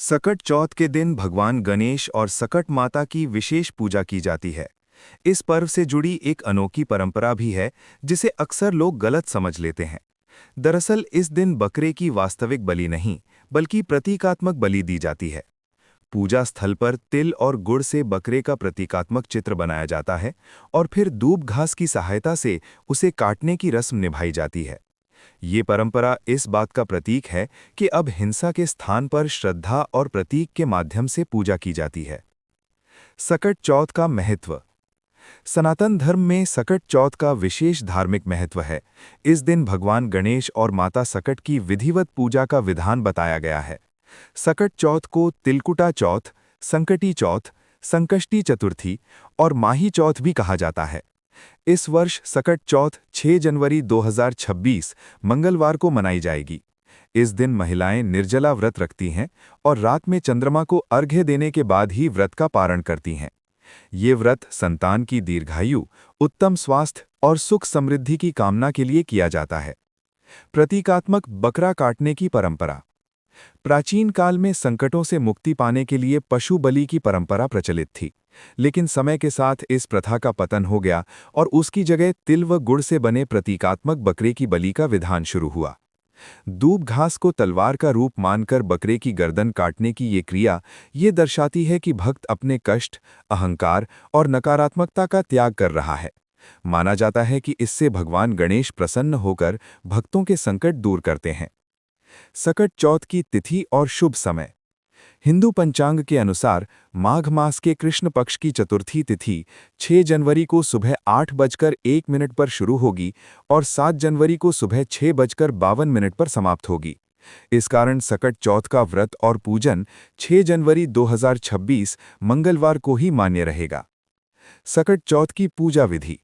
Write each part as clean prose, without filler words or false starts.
सकट चौथ के दिन भगवान गणेश और सकट माता की विशेष पूजा की जाती है। इस पर्व से जुड़ी एक अनोखी परंपरा भी है, जिसे अक्सर लोग गलत समझ लेते हैं। दरअसल इस दिन बकरे की वास्तविक बलि नहीं, बल्कि प्रतीकात्मक बलि दी जाती है। पूजा स्थल पर तिल और गुड़ से बकरे का प्रतीकात्मक चित्र बनाया जाता है और फिर दूब घास की सहायता से उसे काटने की रस्म निभाई जाती है। ये परंपरा इस बात का प्रतीक है कि अब हिंसा के स्थान पर श्रद्धा और प्रतीक के माध्यम से पूजा की जाती है। सकट चौथ का महत्व। सनातन धर्म में सकट चौथ का विशेष धार्मिक महत्व है। इस दिन भगवान गणेश और माता सकट की विधिवत पूजा का विधान बताया गया है। सकट चौथ को तिलकुटा चौथ, संकटी चौथ, संकष्टी चतुर्थी और माही चौथ भी कहा जाता है। इस वर्ष सकट चौथ 6 जनवरी 2026 मंगलवार को मनाई जाएगी। इस दिन महिलाएं निर्जला व्रत रखती हैं और रात में चंद्रमा को अर्घ्य देने के बाद ही व्रत का पारण करती हैं। ये व्रत संतान की दीर्घायु, उत्तम स्वास्थ्य और सुख समृद्धि की कामना के लिए किया जाता है। प्रतीकात्मक बकरा काटने की परंपरा। प्राचीन काल में संकटों से मुक्ति पाने के लिए पशु बलि की परंपरा प्रचलित थी, लेकिन समय के साथ इस प्रथा का पतन हो गया और उसकी जगह तिल व गुड़ से बने प्रतीकात्मक बकरे की बलि का विधान शुरू हुआ। दूब घास को तलवार का रूप मानकर बकरे की गर्दन काटने की ये क्रिया ये दर्शाती है कि भक्त अपने कष्ट, अहंकार और नकारात्मकता का त्याग कर रहा है। माना जाता है कि इससे भगवान गणेश प्रसन्न होकर भक्तों के संकट दूर करते हैं। सकट चौथ की तिथि और शुभ समय। हिंदू पंचांग के अनुसार माघ मास के कृष्ण पक्ष की चतुर्थी तिथि 6 जनवरी को सुबह 8:01 पर शुरू होगी और 7 जनवरी को सुबह 6:52 पर समाप्त होगी। इस कारण सकट चौथ का व्रत और पूजन 6 जनवरी 2026 मंगलवार को ही मान्य रहेगा। सकट चौथ की पूजा विधि।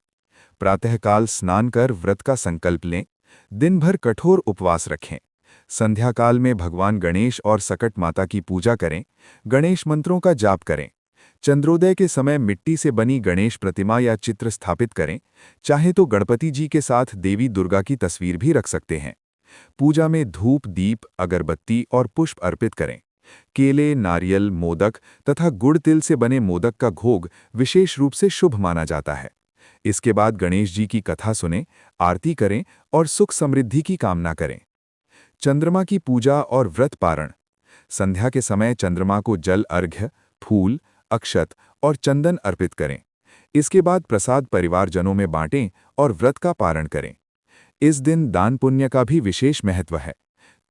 प्रातःकाल स्नान कर व्रत का संकल्प लें। दिन भर कठोर उपवास रखें। संध्या काल में भगवान गणेश और सकट माता की पूजा करें। गणेश मंत्रों का जाप करें। चंद्रोदय के समय मिट्टी से बनी गणेश प्रतिमा या चित्र स्थापित करें। चाहे तो गणपति जी के साथ देवी दुर्गा की तस्वीर भी रख सकते हैं। पूजा में धूप, दीप, अगरबत्ती और पुष्प अर्पित करें। केले, नारियल, मोदक तथा गुड़ तिल से बने मोदक का भोग विशेष रूप से शुभ माना जाता है। इसके बाद गणेश जी की कथा सुनें, आरती करें और सुख समृद्धि की कामना करें। चंद्रमा की पूजा और व्रत पारण। संध्या के समय चंद्रमा को जल अर्घ्य, फूल, अक्षत और चंदन अर्पित करें। इसके बाद प्रसाद परिवारजनों में बांटें और व्रत का पारण करें। इस दिन दान पुण्य का भी विशेष महत्व है।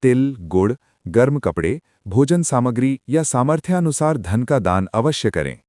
तिल, गुड़, गर्म कपड़े, भोजन सामग्री या सामर्थ्यानुसार धन का दान अवश्य करें।